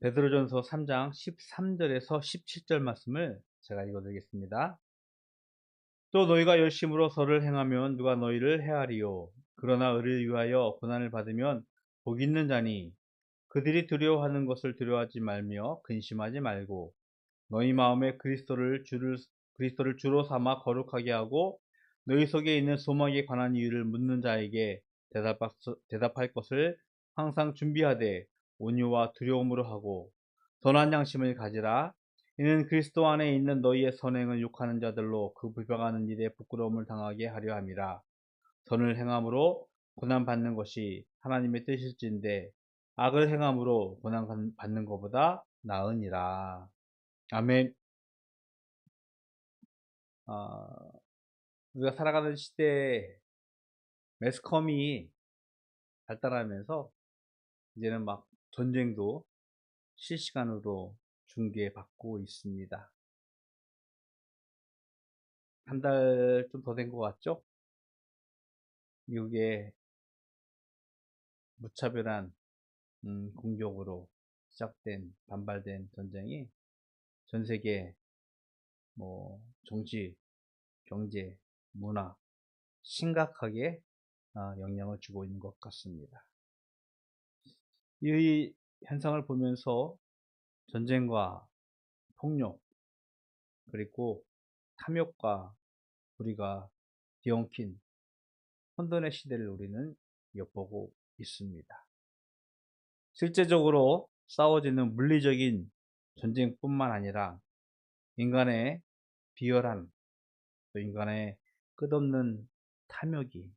베드로전서 3장 13절에서 17절 말씀을 제가 읽어드리겠습니다. 또 너희가 열심으로 선을 행하면 누가 너희를 해하리요. 그러나 의를 위하여 고난을 받으면 복 있는 자니 그들이 두려워하는 것을 두려워하지 말며 근심하지 말고 너희 마음에 그리스도를 주로 삼아 거룩하게 하고 너희 속에 있는 소망에 관한 이유를 묻는 자에게 대답할 것을 항상 준비하되 온유와 두려움으로 하고 선한 양심을 가지라. 이는 그리스도 안에 있는 너희의 선행을 욕하는 자들로 그 비방하는 일에 부끄러움을 당하게 하려 함이라. 선을 행함으로 고난 받는 것이 하나님의 뜻일진데 악을 행함으로 고난 받는 것보다 나으니라. 아멘. 우리가 살아가는 시대에 매스컴이 발달하면서 이제는 막 전쟁도 실시간으로 중계받고 있습니다. 한 달 좀 더 된 것 같죠? 미국의 무차별한 공격으로 시작된 반발된 전쟁이 전 세계 정치, 경제, 문화 심각하게 영향을 주고 있는 것 같습니다. 이 현상을 보면서 전쟁과 폭력 그리고 탐욕과 우리가 뒤엉킨 혼돈의 시대를 우리는 엿보고 있습니다. 실제적으로 싸워지는 물리적인 전쟁뿐만 아니라 인간의 비열한 또 인간의 끝없는 탐욕이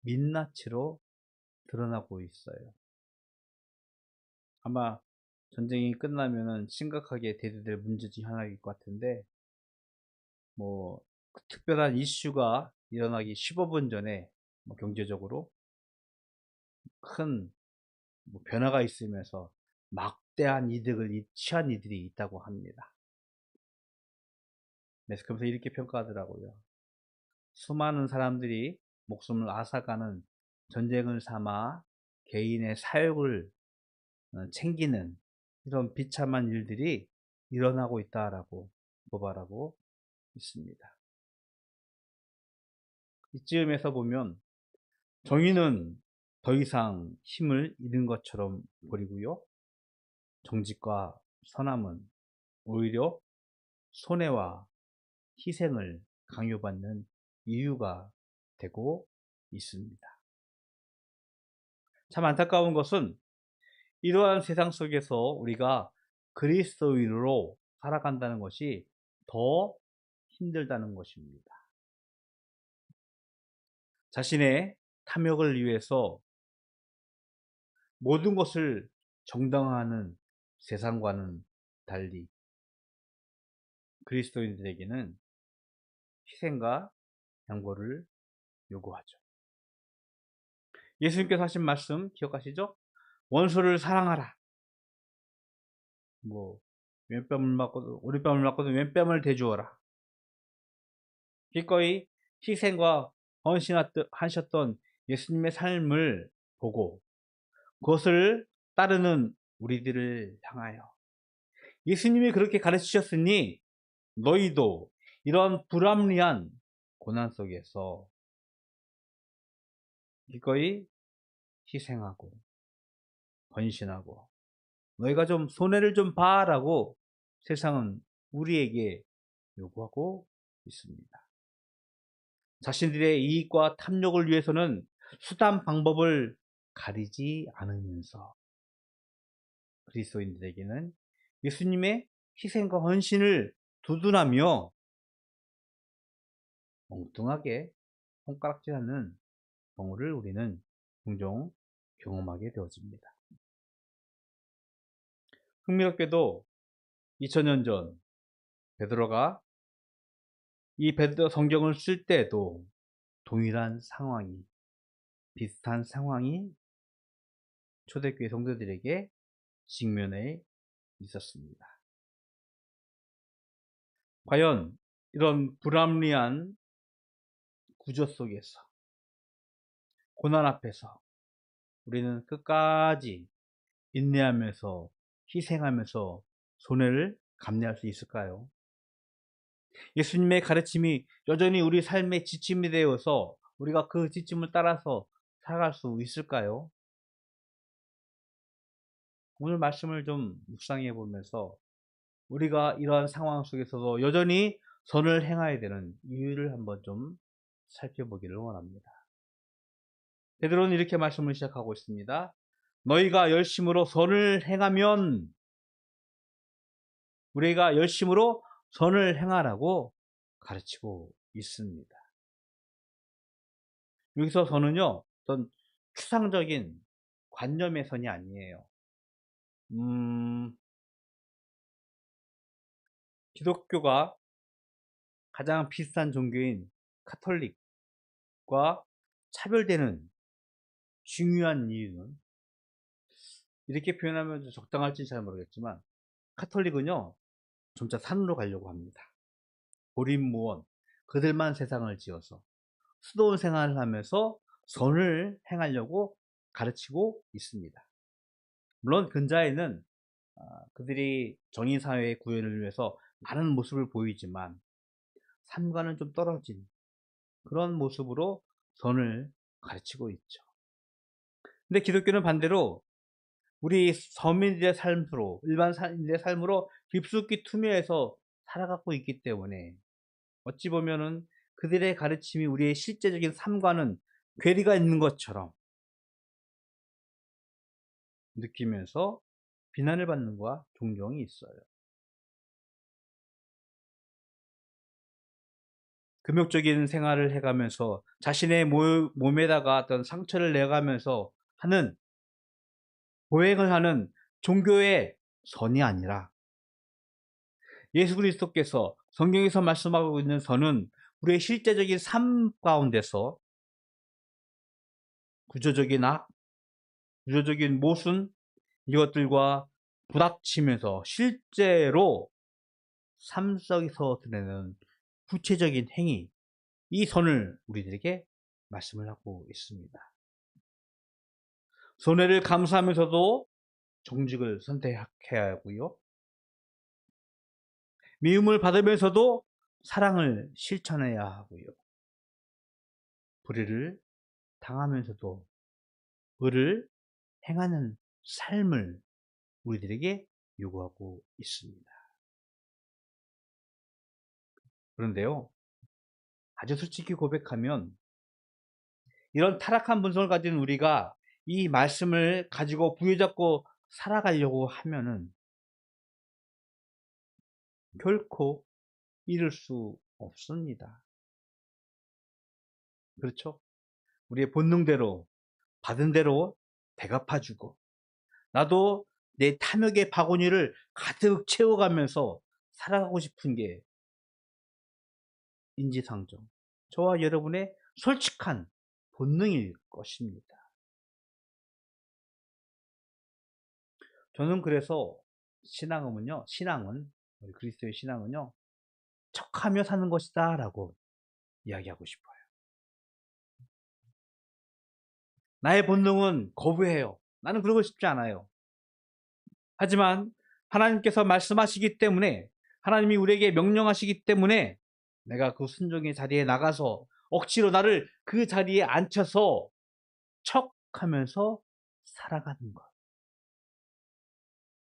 민낯으로 드러나고 있어요. 아마 전쟁이 끝나면은 심각하게 대두될 문제 중 하나일 것 같은데 특별한 이슈가 일어나기 15분 전에 경제적으로 큰 변화가 있으면서 막대한 이득을 취한 이들이 있다고 합니다. 매스컴에서 이렇게 평가하더라고요. 수많은 사람들이 목숨을 앗아가는 전쟁을 삼아 개인의 사욕을 챙기는 이런 비참한 일들이 일어나고 있다라고 고발하고 있습니다. 이쯤에서 보면 정의는 더 이상 힘을 잃은 것처럼 보이고요. 정직과 선함은 오히려 손해와 희생을 강요받는 이유가 되고 있습니다. 참 안타까운 것은 이러한 세상 속에서 우리가 그리스도인으로 살아간다는 것이 더 힘들다는 것입니다. 자신의 탐욕을 위해서 모든 것을 정당화하는 세상과는 달리 그리스도인들에게는 희생과 양보를 요구하죠. 예수님께서 하신 말씀 기억하시죠? 원수를 사랑하라. 왼뺨을 맞고도 오른뺨을 맞고도 왼뺨을 대주어라. 기꺼이 희생과 헌신하셨던 예수님의 삶을 보고 그것을 따르는 우리들을 향하여 예수님이 그렇게 가르치셨으니 너희도 이런 불합리한 고난 속에서 기꺼이 희생하고 헌신하고 너희가 좀 손해를 좀 봐라고 세상은 우리에게 요구하고 있습니다. 자신들의 이익과 탐욕을 위해서는 수단 방법을 가리지 않으면서 그리스도인들에게는 예수님의 희생과 헌신을 두둔하며 엉뚱하게 손가락질하는 경우를 우리는 종종 경험하게 되어집니다. 흥미롭게도 2000년 전 베드로가 이 베드로 성경을 쓸 때도 동일한 상황이 비슷한 상황이 초대교회 성도들에게 직면해 있었습니다. 과연 이런 불합리한 구조 속에서 고난 앞에서 우리는 끝까지 인내하면서 희생하면서 손해를 감내할 수 있을까요? 예수님의 가르침이 여전히 우리 삶의 지침이 되어서 우리가 그 지침을 따라서 살아갈 수 있을까요? 오늘 말씀을 좀 묵상해 보면서 우리가 이러한 상황 속에서도 여전히 선을 행해야 되는 이유를 한번 좀 살펴보기를 원합니다. 베드로는 이렇게 말씀을 시작하고 있습니다. 너희가 열심으로 선을 행하면, 우리가 열심으로 선을 행하라고 가르치고 있습니다. 여기서 선은요, 어떤 추상적인 관념의 선이 아니에요. 기독교가 가장 비슷한 종교인 카톨릭과 차별되는 중요한 이유는, 이렇게 표현하면 적당할지 잘 모르겠지만, 카톨릭은요 점차 산으로 가려고 합니다. 고립무원, 그들만 세상을 지어서 수도원 생활을 하면서 선을 행하려고 가르치고 있습니다. 물론 근자에는 그들이 정의사회의 구현을 위해서 많은 모습을 보이지만 삶과는 좀 떨어진 그런 모습으로 선을 가르치고 있죠. 근데 기독교는 반대로 우리 서민들의 삶으로, 일반 사람들의 삶으로 깊숙이 투명해서 살아가고 있기 때문에 어찌 보면은 그들의 가르침이 우리의 실제적인 삶과는 괴리가 있는 것처럼 느끼면서 비난을 받는 거가 종종 있어요. 금욕적인 생활을 해가면서 자신의 몸에다가 어떤 상처를 내가면서 하는, 보행을 하는 종교의 선이 아니라 예수 그리스도께서 성경에서 말씀하고 있는 선은 우리의 실제적인 삶 가운데서 구조적인 악, 구조적인 모순, 이것들과 부닥치면서 실제로 삶 속에서 드러내는 구체적인 행위, 이 선을 우리들에게 말씀을 하고 있습니다. 손해를 감수하면서도 정직을 선택해야 하고요. 미움을 받으면서도 사랑을 실천해야 하고요. 불의를 당하면서도 의를 행하는 삶을 우리들에게 요구하고 있습니다. 그런데요, 아주 솔직히 고백하면 이런 타락한 본성을 가진 우리가 이 말씀을 가지고 부여잡고 살아가려고 하면은 결코 이룰 수 없습니다. 그렇죠? 우리의 본능대로 받은 대로 대갚아주고, 나도 내 탐욕의 바구니를 가득 채워가면서 살아가고 싶은 게 인지상정, 저와 여러분의 솔직한 본능일 것입니다. 저는 그래서 신앙은, 우리 그리스도의 신앙은요, 척하며 사는 것이다 라고 이야기하고 싶어요. 나의 본능은 거부해요. 나는 그러고 싶지 않아요. 하지만 하나님께서 말씀하시기 때문에, 하나님이 우리에게 명령하시기 때문에 내가 그 순종의 자리에 나가서 억지로 나를 그 자리에 앉혀서 척하면서 살아가는 것,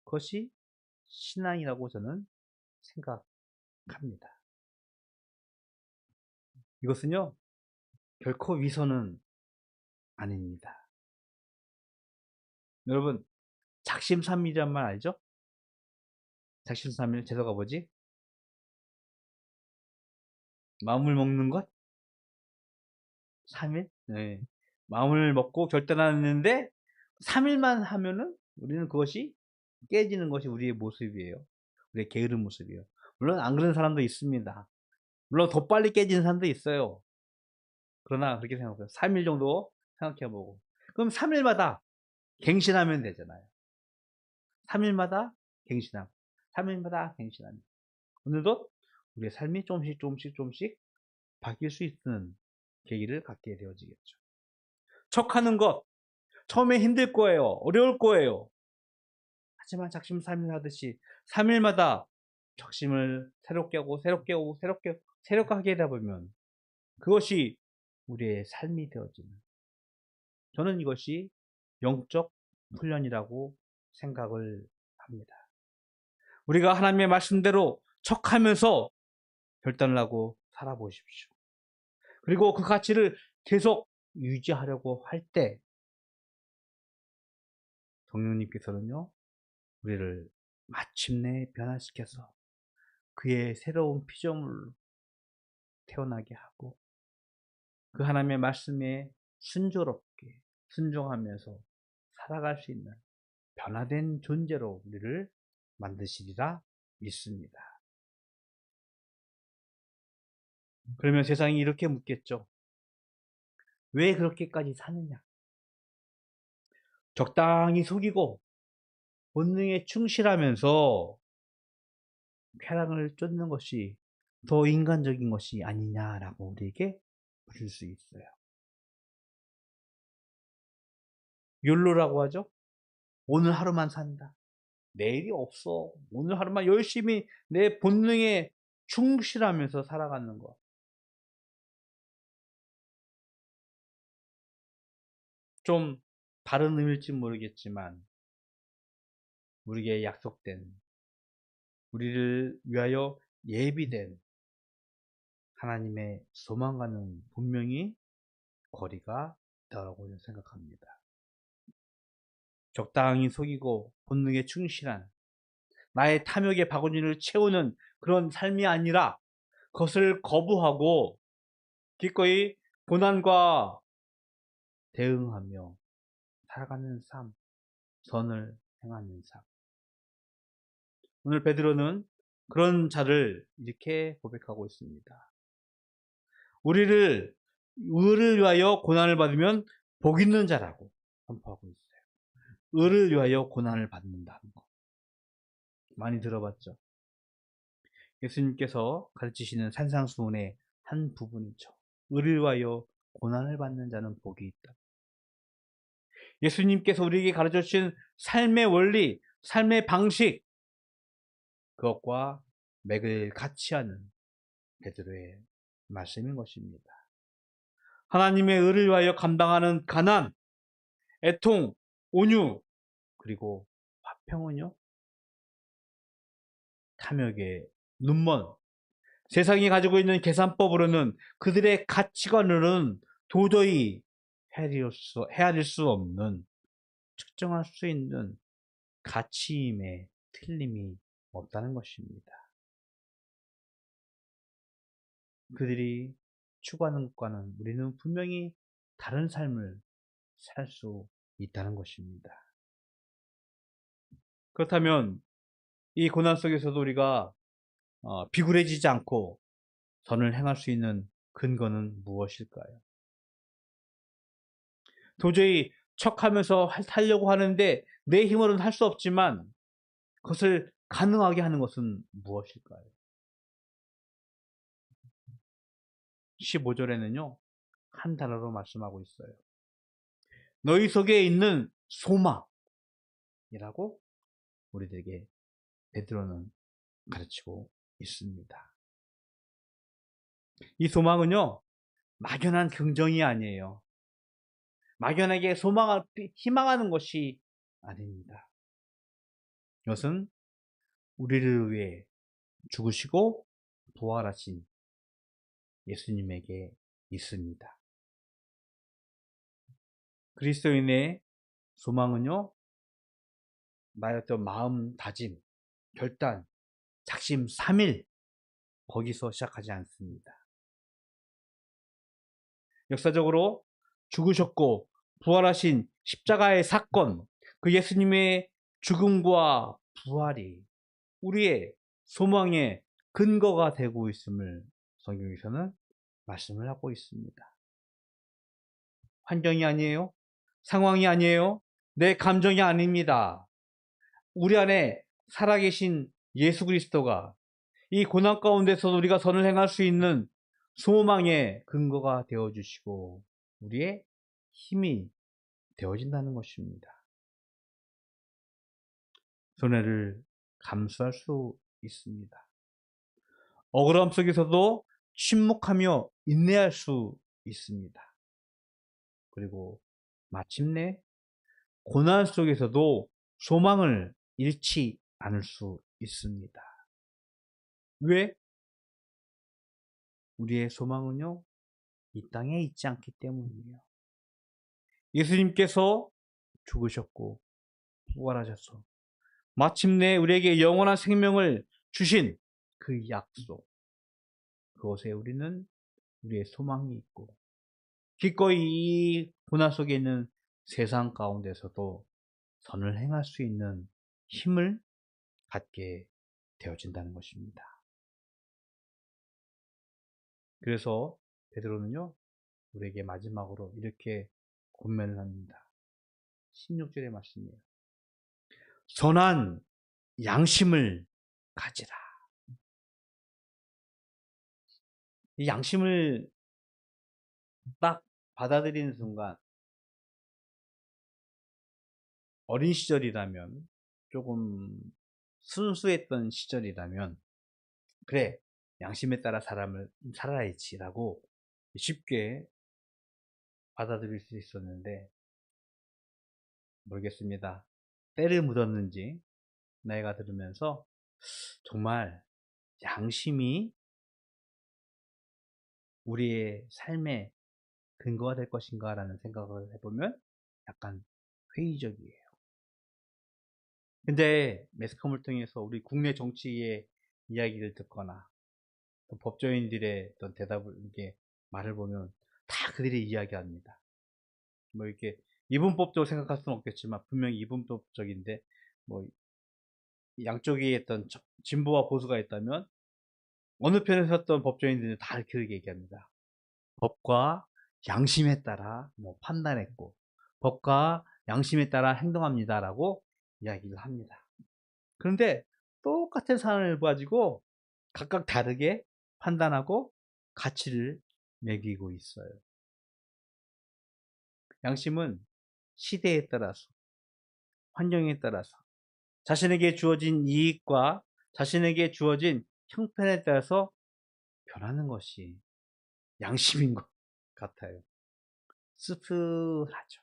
그것이 신앙이라고 저는 생각합니다. 이것은요 결코 위선은 아닙니다. 여러분, 작심삼일이란 말 알죠? 작심삼일, 제도가 뭐지? 마음을 먹는 것? 3일? 네. 마음을 먹고 결단하는데 3일만 하면은 우리는 그것이 깨지는 것이 우리의 모습이에요. 우리의 게으른 모습이에요. 물론 안 그런 사람도 있습니다. 물론 더 빨리 깨지는 사람도 있어요. 그러나 그렇게 생각해요. 3일 정도 생각해보고. 그럼 3일마다 갱신하면 되잖아요. 3일마다 갱신하고, 3일마다 갱신합니다. 오늘도 우리의 삶이 조금씩 바뀔 수 있는 계기를 갖게 되어지겠죠. 척하는 것, 처음에 힘들 거예요. 어려울 거예요. 하지만 작심삼일 하듯이 3일마다 적심을 새롭게 하고 새롭게 하고 새롭게 하게 되다 보면 그것이 우리의 삶이 되어지는, 저는 이것이 영적 훈련이라고 생각을 합니다. 우리가 하나님의 말씀대로 척하면서 결단을 하고 살아보십시오. 그리고 그 가치를 계속 유지하려고 할 때 성령님께서는요, 우리를 마침내 변화시켜서 그의 새로운 피조물로 태어나게 하고 그 하나님의 말씀에 순조롭게 순종하면서 살아갈 수 있는 변화된 존재로 우리를 만드시리라 믿습니다. 그러면 세상이 이렇게 묻겠죠. 왜 그렇게까지 사느냐? 적당히 속이고 본능에 충실하면서 쾌락을 쫓는 것이 더 인간적인 것이 아니냐라고 우리에게 물을 수 있어요. 욜로라고 하죠. 오늘 하루만 산다. 내일이 없어. 오늘 하루만 열심히 내 본능에 충실하면서 살아가는 것. 좀 다른 의미일지 모르겠지만 우리에게 약속된, 우리를 위하여 예비된 하나님의 소망과는 분명히 거리가 있다고 생각합니다. 적당히 속이고 본능에 충실한 나의 탐욕의 바구니를 채우는 그런 삶이 아니라 그것을 거부하고 기꺼이 고난과 대응하며 살아가는 삶, 선을 행하는 삶. 오늘 베드로는 그런 자를 이렇게 고백하고 있습니다. 우리를 의를 위하여 고난을 받으면 복 있는 자라고 선포하고 있어요. 의를 위하여 고난을 받는다는 거 많이 들어봤죠? 예수님께서 가르치시는 산상수훈의 한 부분이죠. 의를 위하여 고난을 받는 자는 복이 있다. 예수님께서 우리에게 가르쳐 주신 삶의 원리, 삶의 방식, 그것과 맥을 같이 하는 베드로의 말씀인 것입니다. 하나님의 의를 위하여 감당하는 가난, 애통, 온유, 그리고 화평은요, 탐욕의 눈먼, 세상이 가지고 있는 계산법으로는 그들의 가치관으로는 도저히 헤아릴 수 없는, 측정할 수 있는 가치임에 틀림이 없다는 것입니다. 그들이 추구하는 것과는 우리는 분명히 다른 삶을 살 수 있다는 것입니다. 그렇다면 이 고난 속에서도 우리가 비굴해지지 않고 선을 행할 수 있는 근거는 무엇일까요? 도저히 척하면서 살려고 하는데 내 힘으로는 할 수 없지만 그것을 가능하게 하는 것은 무엇일까요? 15절에는요, 한 단어로 말씀하고 있어요. 너희 속에 있는 소망이라고 우리들에게 베드로는 가르치고 있습니다. 이 소망은요, 막연한 긍정이 아니에요. 막연하게 희망하는 것이 아닙니다. 이것은 우리를 위해 죽으시고 부활하신 예수님에게 있습니다. 그리스도인의 소망은요, 나의 어떤 마음 다짐, 결단, 작심 삼일, 거기서 시작하지 않습니다. 역사적으로 죽으셨고 부활하신 십자가의 사건, 그 예수님의 죽음과 부활이 우리의 소망의 근거가 되고 있음을 성경에서는 말씀을 하고 있습니다. 환경이 아니에요. 상황이 아니에요. 내 감정이 아닙니다. 우리 안에 살아계신 예수 그리스도가 이 고난 가운데서 우리가 선을 행할 수 있는 소망의 근거가 되어주시고 우리의 힘이 되어진다는 것입니다. 손해를 감수할 수 있습니다. 억울함 속에서도 침묵하며 인내할 수 있습니다. 그리고 마침내 고난 속에서도 소망을 잃지 않을 수 있습니다. 왜? 우리의 소망은요, 이 땅에 있지 않기 때문이에요. 예수님께서 죽으셨고 부활하셔서 마침내 우리에게 영원한 생명을 주신 그 약속, 그것에 우리는 우리의 소망이 있고 기꺼이 이 고난 속에 있는 세상 가운데서도 선을 행할 수 있는 힘을 갖게 되어진다는 것입니다. 그래서 베드로는요, 우리에게 마지막으로 이렇게 권면을 합니다. 16절의 말씀이에요. 선한 양심을 가지라. 이 양심을 딱 받아들이는 순간, 어린 시절이라면, 조금 순수했던 시절이라면, 그래, 양심에 따라 사람을 살아야지라고 쉽게 받아들일 수 있었는데, 모르겠습니다. 때를 묻었는지 나이가 들으면서 정말 양심이 우리의 삶의 근거가 될 것인가 라는 생각을 해보면 약간 회의적이에요. 근데 매스컴을 통해서 우리 국내 정치의 이야기를 듣거나 또 법조인들의 어떤 대답을, 이렇게 말을 보면 다 그들이 이야기합니다. 뭐 이렇게 이분법적으로 생각할 수는 없겠지만 분명히 이분법적인데, 뭐 양쪽에 어떤 진보와 보수가 있다면 어느 편에 섰던 법조인들은 다 이렇게 얘기합니다. 법과 양심에 따라 뭐 판단했고 법과 양심에 따라 행동합니다라고 이야기를 합니다. 그런데 똑같은 사안을 가지고 각각 다르게 판단하고 가치를 매기고 있어요. 양심은 시대에 따라서, 환경에 따라서, 자신에게 주어진 이익과 자신에게 주어진 형편에 따라서 변하는 것이 양심인 것 같아요. 씁쓸하죠.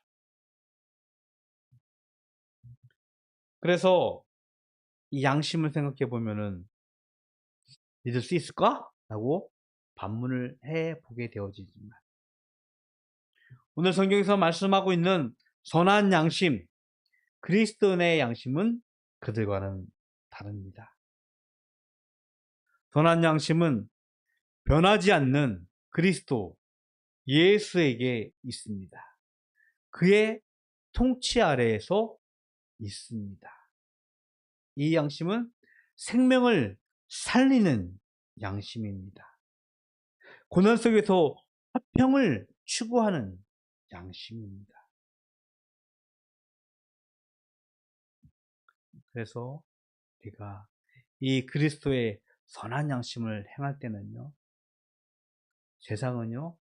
그래서 이 양심을 생각해 보면은 믿을 수 있을까? 라고 반문을 해 보게 되어지지만, 오늘 성경에서 말씀하고 있는 선한 양심, 그리스도인의 양심은 그들과는 다릅니다. 선한 양심은 변하지 않는 그리스도 예수에게 있습니다. 그의 통치 아래에서 있습니다. 이 양심은 생명을 살리는 양심입니다. 고난 속에서 화평을 추구하는 양심입니다. 그래서 우리가 이 그리스도의 선한 양심을 행할 때는요, 세상은요,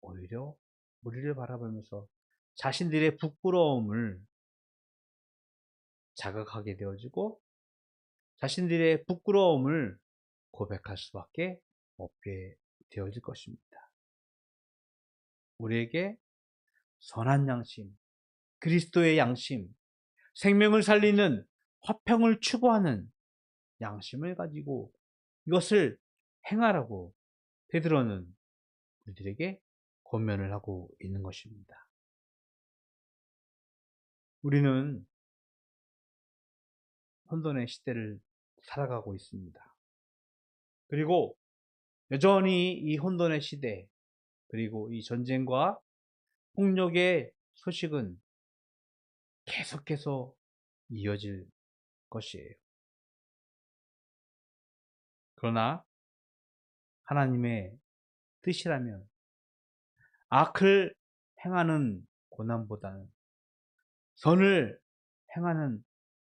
오히려 우리를 바라보면서 자신들의 부끄러움을 자각하게 되어지고 자신들의 부끄러움을 고백할 수밖에 없게 되어질 것입니다. 우리에게 선한 양심, 그리스도의 양심, 생명을 살리는 화평을 추구하는 양심을 가지고 이것을 행하라고 베드로는 우리들에게 권면을 하고 있는 것입니다. 우리는 혼돈의 시대를 살아가고 있습니다. 그리고 여전히 이 혼돈의 시대, 그리고 이 전쟁과 폭력의 소식은 계속해서 이어질 것이에요. 그러나 하나님의 뜻이라면 악을 행하는 고난보다는 선을 행하는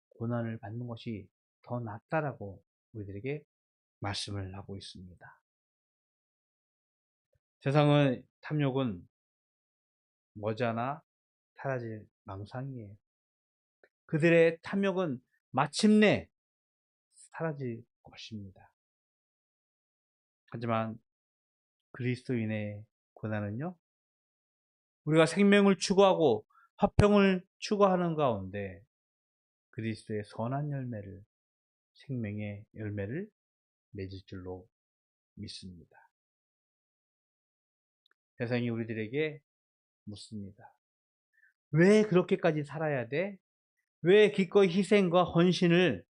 고난을 받는 것이 더 낫다라고 우리들에게 말씀을 하고 있습니다. 세상의 탐욕은 머지않아 사라질 망상이에요. 그들의 탐욕은 마침내 사라질 것입니다. 하지만 그리스도인의 고난은요, 우리가 생명을 추구하고 화평을 추구하는 가운데 그리스도의 선한 열매를, 생명의 열매를 맺을 줄로 믿습니다. 세상이 우리들에게 묻습니다. 왜 그렇게까지 살아야 돼? 왜 기꺼이 희생과 헌신을,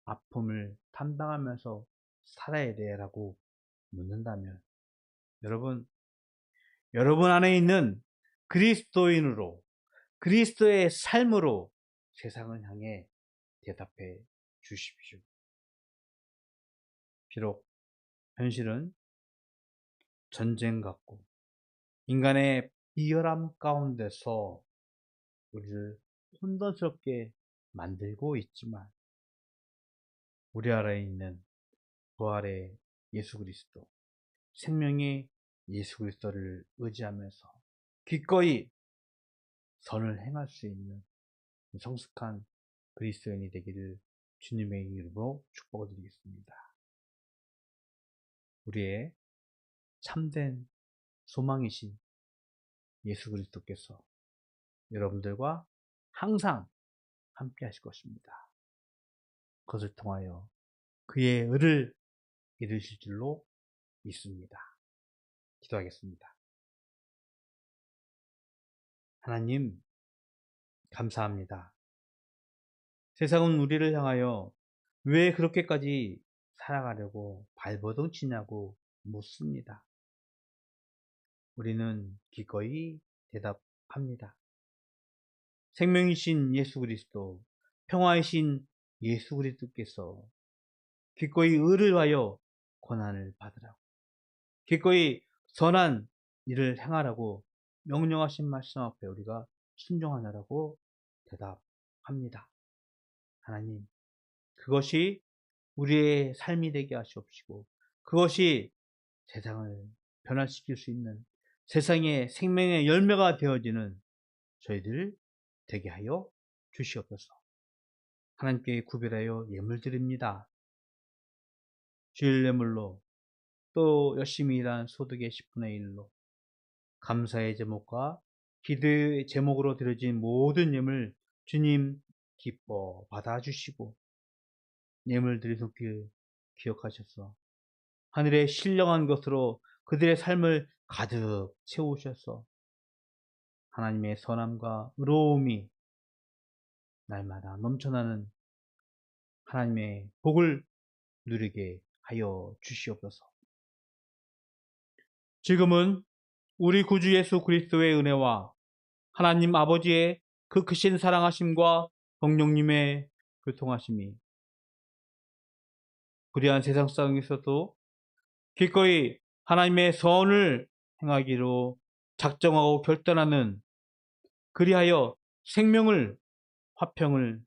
아픔을 담당하면서 살아야 돼? 라고 묻는다면, 여러분 안에 있는 그리스도인으로, 그리스도의 삶으로 세상을 향해 대답해 주십시오. 비록 현실은 전쟁 같고 인간의 비열함 가운데서 우리를 혼돈스럽게 만들고 있지만, 우리 안에 있는 부활의 예수 그리스도, 생명의 예수 그리스도를 의지하면서 기꺼이 선을 행할 수 있는 성숙한 그리스도인이 되기를 주님의 이름으로 축복을 드리겠습니다. 우리의 참된 소망이신 예수 그리스도께서 여러분들과 항상 함께 하실 것입니다. 그것을 통하여 그의 의를 이루실 줄로 믿습니다. 기도하겠습니다. 하나님, 감사합니다. 세상은 우리를 향하여 왜 그렇게까지 살아가려고 발버둥 치냐고 묻습니다. 우리는 기꺼이 대답합니다. 생명이신 예수 그리스도, 평화이신 예수 그리스도께서 기꺼이 의를 하여 고난을 받으라고, 기꺼이 선한 일을 행하라고 명령하신 말씀 앞에 우리가 순종하느라고 대답합니다. 하나님, 그것이 우리의 삶이 되게 하시옵시고, 그것이 세상을 변화시킬 수 있는, 세상의 생명의 열매가 되어지는 저희들 되게 하여 주시옵소서. 하나님께 구별하여 예물 드립니다. 주일 예물로, 또 열심히 일한 소득의 10분의 1로 감사의 제목과 기도의 제목으로 드려진 모든 예물 주님 기뻐 받아주시고, 예물 드린 손길 기억하셔서 하늘의 신령한 것으로 그들의 삶을 가득 채우셔서 하나님의 선함과 의로움이 날마다 넘쳐나는 하나님의 복을 누리게 하여 주시옵소서. 지금은 우리 구주 예수 그리스도의 은혜와 하나님 아버지의 그 크신 사랑하심과 성령님의 교통하심이 불의한 세상 속에서도 기꺼이 하나님의 선을 행하기로 작정하고 결단하는, 그리하여 생명을, 화평을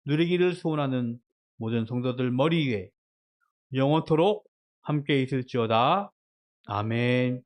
누리기를 소원하는 모든 성도들 머리 위에 영원토록 함께 있을지어다. 아멘.